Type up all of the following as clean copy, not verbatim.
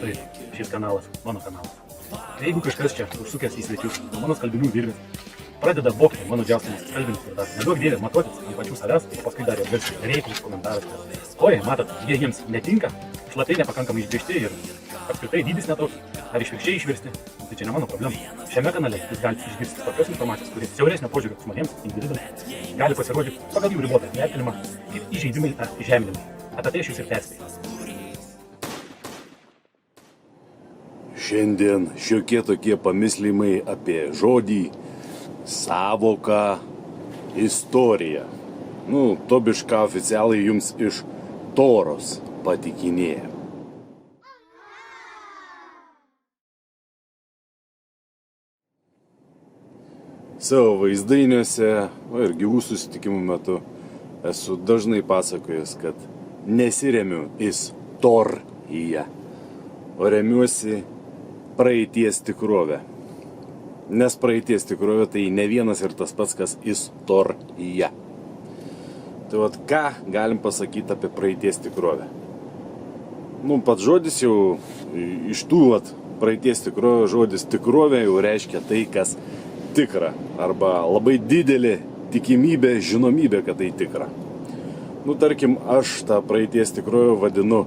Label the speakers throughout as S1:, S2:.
S1: Tai šis kanalas, mano kanalas. Jeigu kažkas čia užsukęs į svečius, nuo mano skalbinių virvės, pradeda vokti mano džiausiamas skalbinis ir dar nedaug dėlė matuotis ant pačių savęs, o paskui dar ir garsiai reiklus komentaras. Oi, matot, jie jiems netinka, šlapiai nepakankamai išgrįžti ir apskritai dydis netoks, ar išvirkščiai išvirsti, tai čia ne mano problema. Šiame kanale jūs galite išgirsti tokios informacijos, kurie siauresnio požiūrio žmonėms, individams, gali pasirodyti pagal jų ribotą vertinimą ir įžeidimai ar įžeminimai. Apie tai aš jūs ir perspėju.
S2: Šiandien šiokie tokie pamyslimai apie žodį, savoką, istoriją. Tobišką oficialiai jums iš Toros patikinėja. Savo vaizdainiuose ir gyvų susitikimų metu esu dažnai pasakojęs, kad nesiremiu istoriją, o remiuosi praeities tikrovę. Nes praeities tikrovė tai ne vienas ir tas pats, kas istorija. Tai ką galim pasakyti apie praeities tikrovę? Pats žodis jau iš tų praeities tikrovė, žodis tikrovė jau reiškia tai, kas tikra. Arba labai didelė tikimybė, žinomybė, kad tai tikra. Tarkim, aš tą praeities tikrovę vadinu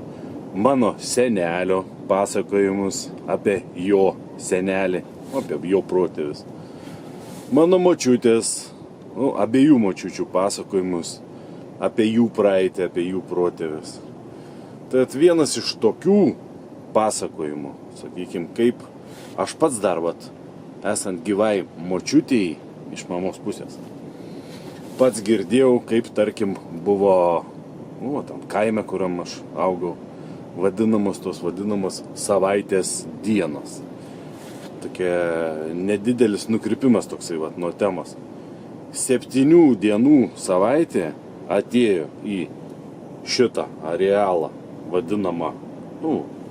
S2: mano senelio pasakojimus apie jo senelį, apie jo protėvius. Mano močiutės, abiejų močiučių pasakojimus apie jų praeitį, apie jų protėvius. Tai vienas iš tokių pasakojimų, sakykime, kaip aš pats dar, esant gyvai močiutėjai iš mamos pusės, pats girdėjau, kaip, tarkim, buvo, tam kaime, kuriam aš augau, vadinamos savaitės dienos. Tokia nedidelis nukrypimas toksai nuo temos. 7 dienų savaitė atėjo į šitą arealą, vadinamą,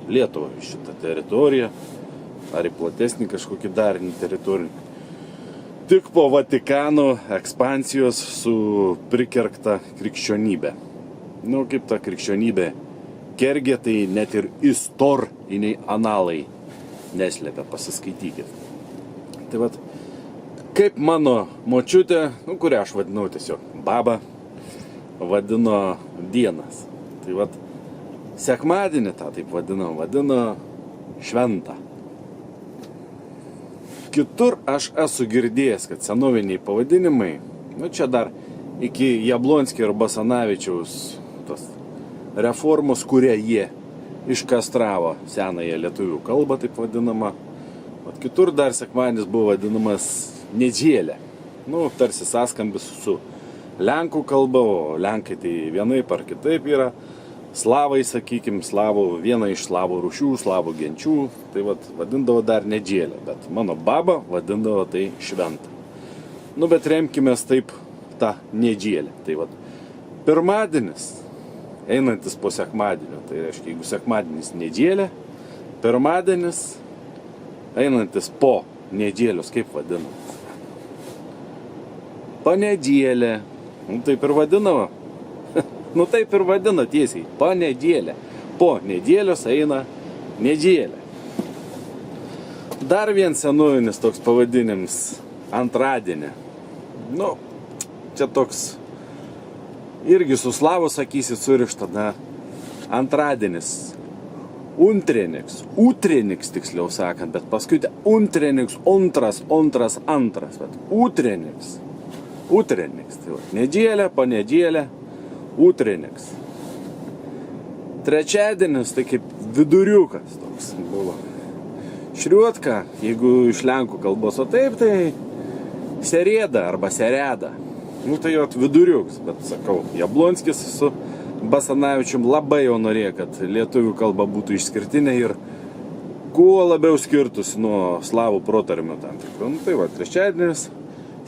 S2: Lietuvą, šitą teritoriją, ar į platesnį kažkokį darinį teritoriją. Tik po Vatikano ekspansijos su prikergta krikščionybė. Kaip ta krikščionybė kergė, tai net ir istoriniai analai neslepia, pasiskaitykit. Tai kaip mano močiutė, kurią aš vadinau tiesiog baba, vadino dienas. Tai sekmadienį tą taip vadino šventą. Kitur aš esu girdėjęs, kad senoviniai pavadinimai, čia dar iki Jablonskio ir Basanavičiaus tos reformos, kurie jie iškastravo senąją lietuvių kalbą, taip vadinama. Kitur dar sekmadienis buvo vadinamas nedžielė. Tarsi sąskambis su lenkų kalba, o lenkai tai vienaip ar kitaip yra. Slavai, sakykime, viena iš slavų rūšių, slavų genčių, tai vadindavo dar nedžielę, bet mano baba vadindavo tai šventą. Bet remkimės taip tą nedžielę. Tai pirmadienis, einantis po sekmadienio, tai reiškia, jeigu sekmadienis nedžielė, pirmadienis, einantis po nedžielius, kaip vadinamas? Panedžielė, taip ir vadinama. Taip ir vadina tiesiai, panedėlė. Po nedėlios eina nedėlė. Dar vien senovinis toks pavadinimas antradienį. Čia toks irgi su slavu sakysi surišta, antradienis. Utreniks tiksliau sakant, bet paskui untreniks, antras, bet utreniks. Tai nedėlė, panedėlė. Utreniks. Trečiadienis tai kaip viduriukas toks buvo. Šriuotka, jeigu iš lenkų kalbos, o taip tai serėda arba sereda. Tai viduriuks, bet sakau, Jablonskis su Basanavičium labai jau norėjo, kad lietuvių kalba būtų išskirtinė ir kuo labiau skirtųsi nuo slavų protarmių tam tikrų. Trečiadienis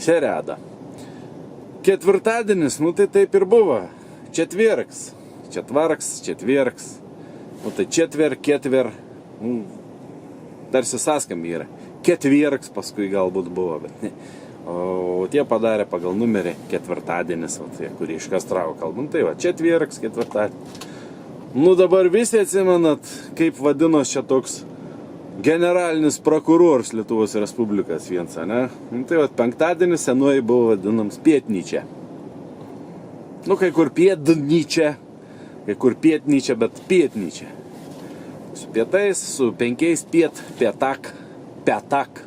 S2: sereda. Ketvirtadienis, tai taip ir buvo. Četvirks. Tai ketver. Tarsi sąskambi yra. Ketvirks paskui galbūt buvo, bet ne. O tie padarė pagal numerį ketvirtadienis, kurį iškastravo kalbant. Tai četvirks, ketvirtadienis. Nu dabar visi atsimenat, kaip vadinos čia toks generalinis prokuroras Lietuvos Respublikas vienas, ne? Nu, tai vat penktadienis senoji buvo vadinams pietnyčia. Nu, kai kur pietnyčia, kai kur pietnyčia, bet pietnyčia. Su pietais, su 5 pietak,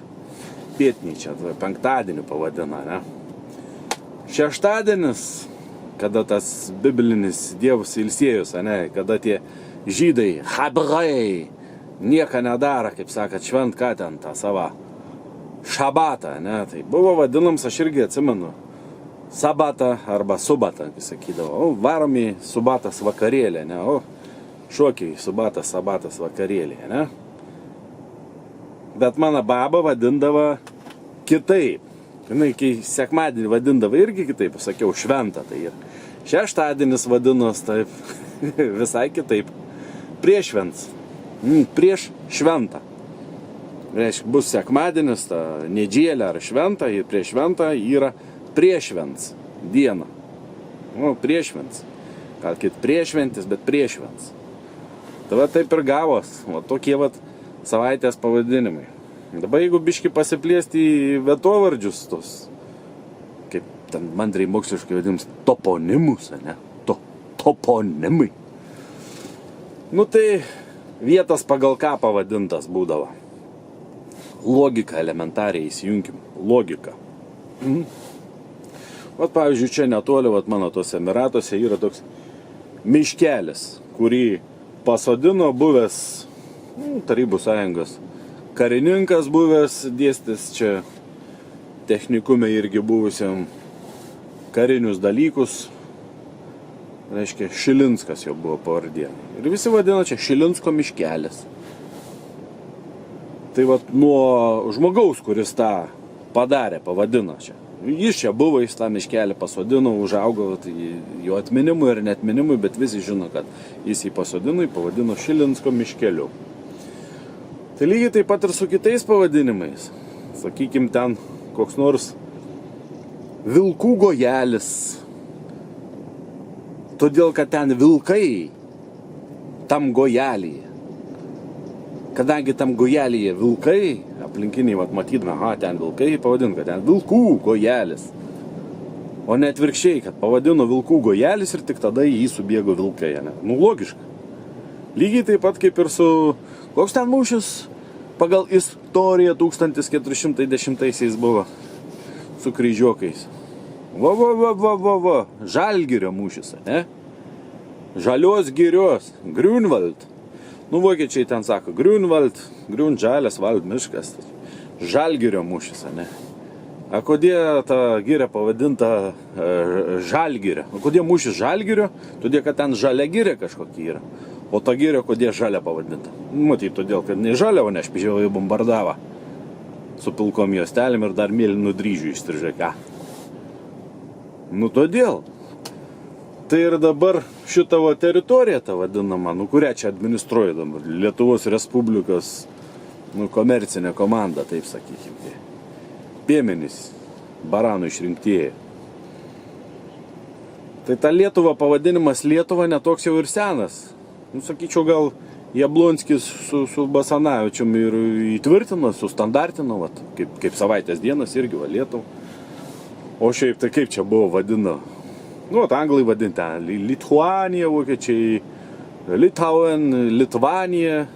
S2: pietnyčia, tai penktadienį pavadina, ne? Šeštadienis, kada tas biblinis dievas ilsiejus, ne? Kada tie žydai, hebrai, nieko nedaro, kaip sakat, švent ką ten tą savo šabatą, ne? Tai buvo vadinams, aš irgi atsimenu, sabatą arba subatą, kai sakydavo, o varom į subatas vakarėlę, ne? O šokiai, subatas, sabatas vakarėlė, ne? Bet mano baba vadindavo kitaip. Jinai, kai sekmadienį vadindavo irgi kitaip, sakiau, šventą. Tai ir šeštadienis vadinos taip, visai kitaip. Prieššvents. Prieš šventą. Reiškia, bus sekmadienis, ta nedžielė ar šventą, ir prieš šventą yra prieššvents diena. Nu, prieššvents. Gal kit prieššventis, bet prieššvents. Tai va taip ir gavos, va tokie va savaitės pavadinimai. Dabar jeigu biški pasiplėsti į vietovardžius tos, kaip ten mandriai moksliškai vadinimus, toponimus, ne? Toponimai. Nu tai vietas pagal ką pavadintas būdavo. Logika elementariai įsijunkim. Logika. Vat pavyzdžiui, čia netoli, vat mano tos Emiratuose yra toks miškelis, kurį pasodino buvęs Tarybų sąjungos karininkas buvęs, dėstis čia technikume irgi buvusiam karinius dalykus. Reiškia, Šilinskas jo buvo pavardė. Ir visi vadino čia Šilinsko miškelis. Tai vat nuo žmogaus, kuris tą padarė, pavadino čia. Jis čia buvo, jis tą miškelį pasodino, užaugo, tai jo atminimui ir netminimui, bet visi žino, kad jis jį pasodino, jį pavadino Šilinsko miškeliu. Tai lygiai taip pat ir su kitais pavadinimais. Sakykim, ten koks nors vilkų gojelis. Todėl, kad ten vilkai tam gojelyje. Kadangi tam gojelyje vilkai, aplinkiniai matydami, aha, ten vilkai, pavadino, kad ten vilkų gojelis. O ne atvirkščiai, kad pavadino vilkų gojelis ir tik tada į jį subėgo vilkai. Ne? Nu, logiška. Lygiai taip pat kaip ir su... Koks ten mūšis pagal istoriją 1410-aisiais buvo su kryžiokais. Va. Žalgirio mūšis, ne? Žalios girios, Grünwald. Nu, vokiečiai ten sako, Grünwald, Grün žalias, Wald miškas. Žalgirio mūšis, ne? A kodėl ta giria pavadinta Žalgirio? O kodėl mūšis Žalgirio? Todėl, kad ten žalia giria kažkokia yra. O ta giria kodėl žalia pavadinta? Matyt, todėl, kad ne žalia, o ne špižiavai bombardavo. Su pilkom juostelėm ir dar mėlynų dryžių išstrižė ką. Nu, todėl. Tai ir dabar šitavo teritorija, ta vadinama, nu, kurią čia administruoja dabar Lietuvos Respublikos, nu, komercinė komanda, taip sakykime. Piemenys, baranų išrinktieji. Tai ta Lietuva pavadinimas Lietuva netoks jau ir senas. Nu, sakyčiau, gal Jablonskis su Basanavičium ir įtvirtino, sustandartino, vat, kaip savaitės dienas irgi va Lietuva. O šiaip tai kaip čia buvo vadina? Nu, anglai vadinti Lituanija, vokiečiai, Litauen, Litvanija.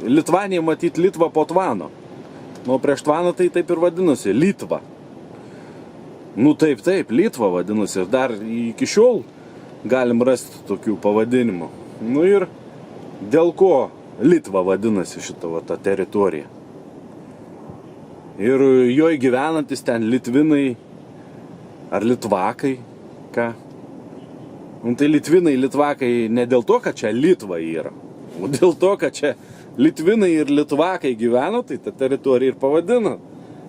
S2: Litvanija matyti Litva po Tvano. Nu, prieš Tvaną tai taip ir vadinosi, Litva. Nu, taip, Litva vadinosi. Ir dar iki šiol galim rasti tokių pavadinimų. Nu ir dėl ko Litva vadinasi šitą va, tą teritoriją. Ir joj gyvenantis ten litvinai ar litvakai, ką? Nu tai litvinai, litvakai ne dėl to, kad čia Litva yra, o dėl to, kad čia litvinai ir litvakai gyveno, tai ta teritorija ir pavadina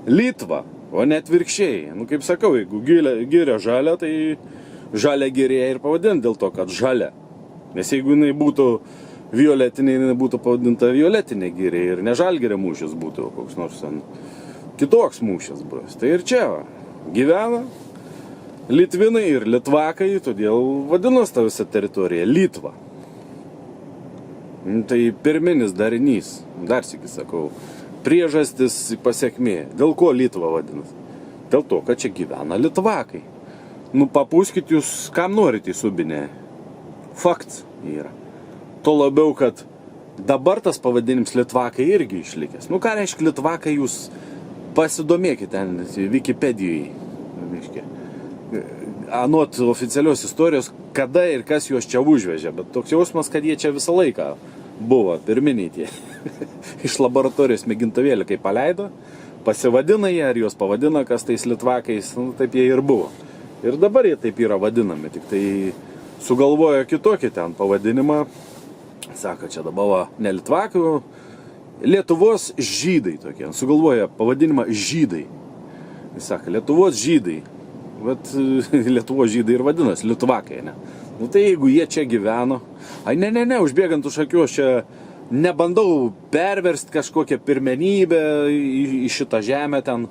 S2: Litva, o ne atvirkščiai. Nu kaip sakau, jeigu giria žalia, tai žalia giria ir pavadina dėl to, kad žalia. Nes jeigu jinai būtų violetinė, jinai būtų pavadinta violetinė giria ir ne žalgirio mūšis būtų koks nors kitoks mūšis buvęs. Tai ir čia va, gyvena, Litvinai ir Litvakai, todėl vadinos ta visa teritorija Litva. Tai pirminis darinys, dar sykį sakau, priežastis pasiekmė. Dėl ko Litva vadinasi? Dėl to, kad čia gyvena Litvakai. Nu, papūskit jūs, kam norit į Subinę. Fakts yra. Tuo labiau, kad dabar tas pavadinims Litvakai irgi išlikęs. Nu, ką reiškia Litvakai, jūs pasidomėkit ten Wikipedijoje. Anot oficialios istorijos, kada ir kas juos čia užvežė. Bet toks jausmas, kad jie čia visą laiką buvo, pirminiai tie. Iš laboratorijos mėgintuvėlį, kai paleido, pasivadina jie, ar juos pavadina, kas tais Litvakais, nu, taip jie ir buvo. Ir dabar jie taip yra vadinami, tik tai sugalvojo kitokį ten pavadinimą. Sako, čia dabar ne Litvakių, Lietuvos žydai tokie. Sugalvojo pavadinimą žydai. Jis sako, Lietuvos žydai. Bet Lietuvos žydai ir vadinasi Litvakai, ne? Nu tai jeigu jie čia gyveno, ne, užbėgant už akių, aš čia nebandau perversti kažkokią pirmenybę į šitą žemę ten,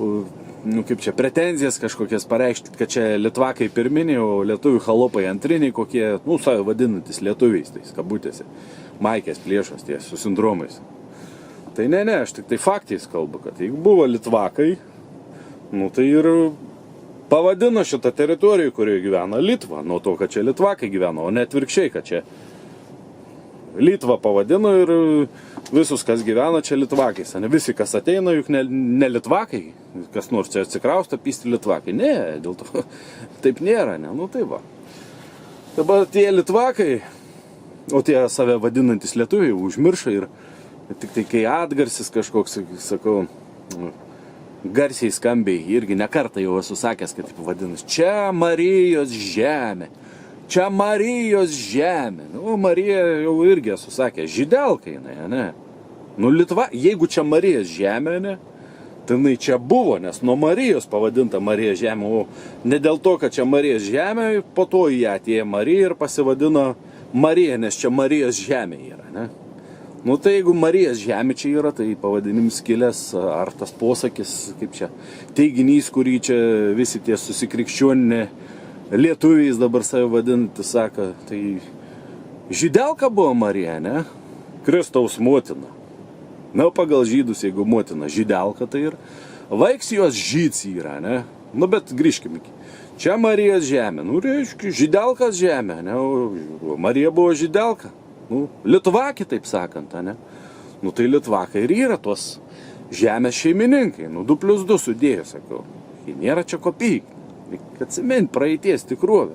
S2: nu kaip čia, pretenzijas kažkokias pareikšti, kad čia Litvakai pirminiai, o lietuvių chalopai antriniai, kokie, nu, savo vadinantis lietuviais, tais kabutėse, maikės plėšos, tie su sindromais. Tai ne, aš tik tai faktais kalbu, kad jeigu buvo Litvakai, nu tai ir pavadino šitą teritoriją, kurioje gyvena Litva, nuo to, kad čia Litvakai gyveno, o ne atvirkščiai, kad čia Litva pavadino ir visus, kas gyvena, čia Litvakais. Ne visi, kas ateina, juk ne Litvakai, kas nors čia atsikrausto, pysti Litvakai. Ne, dėl to taip nėra, ne, nu tai va. Dabar tie Litvakai, o tie save vadinantis lietuviai, užmiršo ir tik tai kai atgarsis kažkoks, sakau, garsiai skambiai, irgi nekartą jau esu sakęs, kad taip vadinas, čia Marijos žemė, čia Marijos žemė. Nu, Marija jau irgi esu sakęs, žydelka jinai, ne? Nu, Litva, jeigu čia Marijos žemė, ne? Tai jinai čia buvo, nes nuo Marijos pavadinta Marijos žemė, o ne dėl to, kad čia Marijos žemė, po to į ją atėjo Marija ir pasivadino Marija, nes čia Marijos žemė yra, ne? Nu tai jeigu Marijos žemė čia yra, tai pavadinims kilęs, ar tas posakis, kaip čia, teiginys, kurį čia visi tie susikrikščioninė lietuviais dabar save vadinti, sako, tai žydelka buvo Marija, ne? Kristaus motina. Na, pagal žydus, jeigu motina žydelka, tai ir vaiks jos žyds yra, ne? Nu, bet grįžkim iki. Čia Marijos žemė, nu, reiškia, žydelkas žemė, ne? O Marija buvo žydelka. Nu, Litvakį, taip sakant, ne? Nu, tai Litvakai ir yra tos žemės šeimininkai. Nu, 2+2 sudėjo, sakau. Jie nėra čia kopijai. Atsimint praeities tikrovę.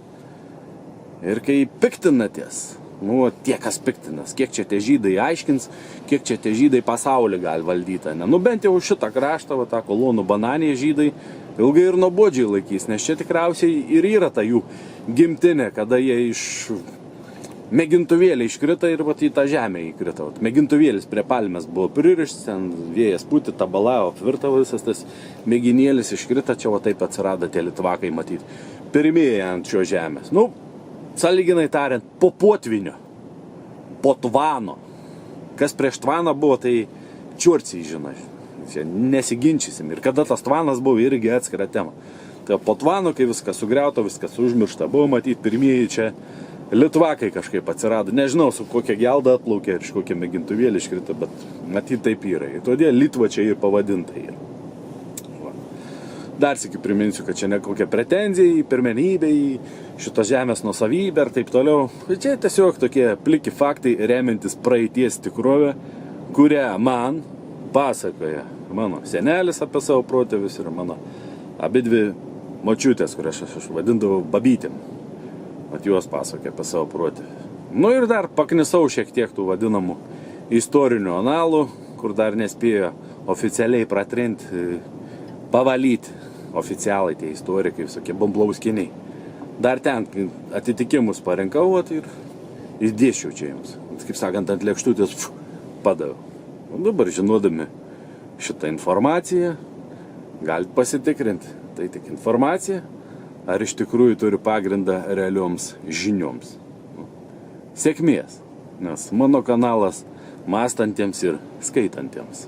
S2: Ir kai piktinatės, nu, tie, kas piktinas, kiek čia tie žydai aiškins, kiek čia tie žydai pasaulį gali valdyti, ne? Nu, bent jau šitą kraštą, va, tą kolonų bananė žydai, ilgai ir nuobodžiai laikys, nes čia tikriausiai ir yra ta jų gimtinė, kada jie iš mėgintuvėlį iškrito ir vat į tą žemę įkrito. Mėgintuvėlis prie palmės buvo pririštas, ten vėjas pūtė, tabalavo, apvirta visas tas mėginėlis iškrito, čia va taip atsirado tie Litvakai matyti. Pirmieji ant šio žemės. Nu, sąlyginai tariant, po potvinio, po tvano. Kas prieš tvaną buvo, tai čiurciai, žinai. Čia nesiginčysim. Ir kada tas tvanas buvo, irgi atskira tema. Tai po tvano, kai viskas sugriauta, viskas užmiršta, buvo matyti pirmieji čia Litvakai kažkaip atsirado. Nežinau, su kokia gelda atplaukė ir iš kokia mėgintuvėlį iškrito, bet matyt taip yra. Ir todėl Litva čia ir pavadinta yra. Va. Dar sykį priminsiu, kad čia ne kokia pretenzija į pirmenybę, į šitos žemės nuosavybę ir taip toliau. Čia tiesiog tokie pliki faktai remiantis praeities tikrovę, kurią man pasakoja mano senelis apie savo protėvius ir mano abidvi močiutės, kurias aš vadindavau babytėm. At juos pasakė apie savo protėvį. Nu ir dar paknisau šiek tiek tų vadinamų istorinių analų, kur dar nespėjo oficialiai pratrinti, pavalyti oficialai tie istorikai, visokie bomblauskiniai. Dar ten atitikimus parinkau ir įdėšiau čia jums. Kaip sakant, ant lėkštutės padaviau. O dabar žinodami šitą informaciją, galite pasitikrinti. Tai tik informacija, ar iš tikrųjų turi pagrindą realioms žinioms. Sėkmės, nes mano kanalas mąstantiems ir skaitantiems.